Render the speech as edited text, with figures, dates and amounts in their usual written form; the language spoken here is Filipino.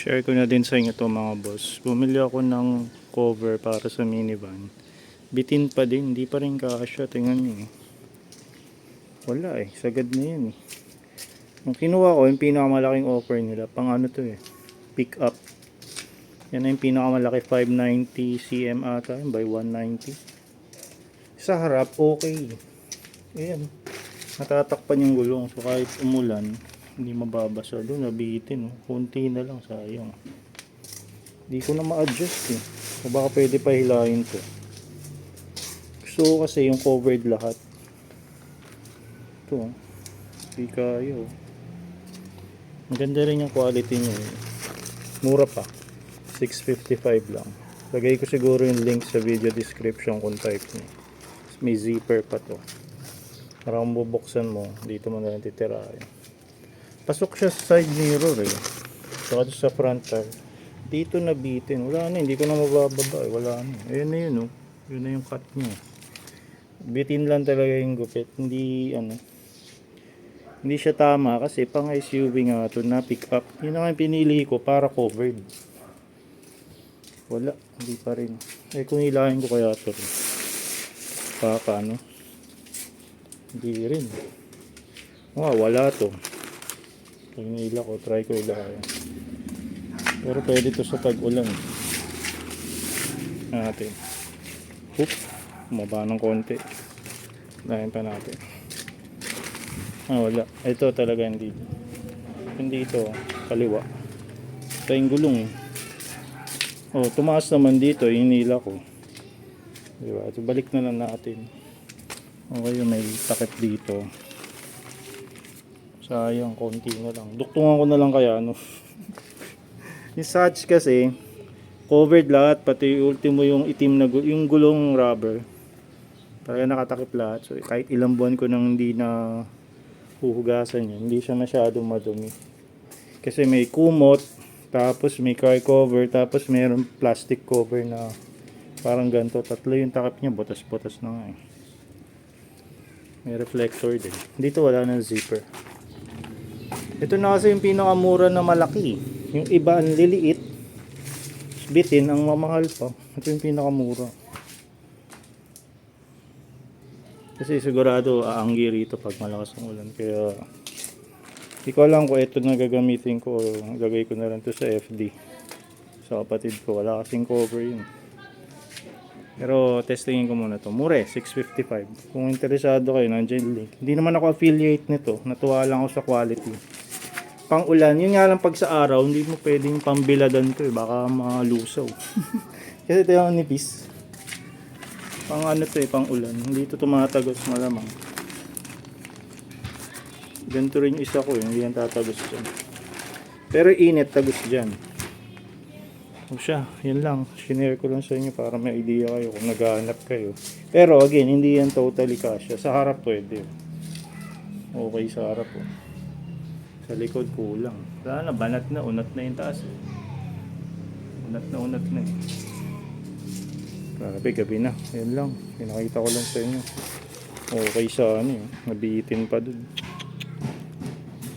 Share ko na din sa inyo to mga boss. Bumili ako ng cover para sa minivan. Bitin pa din, hindi pa rin kasya. Tingnan nyo eh. Wala eh, sagad na yan eh. Nung kinuha ko, yung pinakamalaking offer nila, pang ano to eh, pick up. Yan na yung pinakamalaki, 590 cm ata, by 190. Sa harap, okay. Ayan, natatakpan yung gulong. So kahit umulan, hindi mababasa doon, nabitin. Kunti na lang, sayang. Hindi ko na ma-adjust eh. So baka pwede pa hilahin to. Gusto ko kasi yung covered lahat. Ito, hindi kayo. Maganda rin yung quality niya eh. Mura pa, 655 lang. Lagay ko siguro yung link sa video description kung type niya. May zipper pa to. Para kung bubuksan mo, dito mo na lang titirahin. Pasok siya sa side mirror eh. Saka sa front tire. Dito nabitin. Wala na, hindi ko na mabababa eh. Wala na. Ayun na yun oh. Yun na yung cut niya. Bitin lang talaga yung gupit. Hindi ano. Hindi siya tama kasi pang SUV nga ito na pick up. Yun na nga yung pinili ko para covered. Wala. Hindi pa rin. Eh kung hilahin ko kaya ito rin. Paano? Hindi rin. Wala to. Pag nila ko, try ko ilahin. Pero pwede to sa tag-ulan. Natin. Hoop. Umaba ng konti. Lahin pa natin. Wala. Ito talaga hindi. Hindi ito. Kaliwa. Ito yung gulong. Tumaas naman dito. Yung nila ko. Diba? So, balik na lang natin. Okay, may takip dito. Sayang, konti na lang. Duktungan ko na lang kaya, no? Yung Satch kasi, covered lahat, pati ultimo yung itim na yung gulong rubber. Talaga nakatakip lahat. So, kahit ilang buwan ko nang hindi na huhugasan yun, hindi siya masyadong madumi. Kasi may kumot, tapos may car cover, tapos mayroon plastic cover na parang ganito. Tatlo yung takip niya, butas-butas na nga eh. May reflector din. Dito wala nang zipper. Ito na kasi yung pinakamura na malaki. Yung iba ang liliit. Bitin ang mamahal pa. Ito yung pinakamura. Kasi sigurado aanggi rito pag malakas ang ulan. Kaya hindi ko alam kung ito na gagamitin ko o lagay ko na lang to sa FD. Sa kapatid ko. Wala kasing cover yun. Pero testingin ko muna to. Mura eh, 655. Kung interesado kayo, nandiyan yung link. Hindi naman ako affiliate nito. Natuwa lang ako sa quality. Pang ulan, yun nga lang pag sa araw, hindi mo pwedeng pambiladan to eh. Baka malusaw. Kasi ito yung nipis. Pang ano to eh, pang ulan. Hindi ito tumatagos malamang. Ganito rin yung isa ko eh. Hindi yan tatagos dyan. Pero init, tagos dyan. O siya, yun lang. Shinare ko lang sa inyo para may idea kayo kung naghahanap kayo. Pero again, hindi yan totally kasya. Sa harap pwede. Okay sa harap po. Sa likod kulang. Wala na, banat na, unat na yung taas. Unat na eh. Grabe, gabi na. Yan lang. Pinakita ko lang sa inyo. Okay sa ano eh. Nabitin pa dun.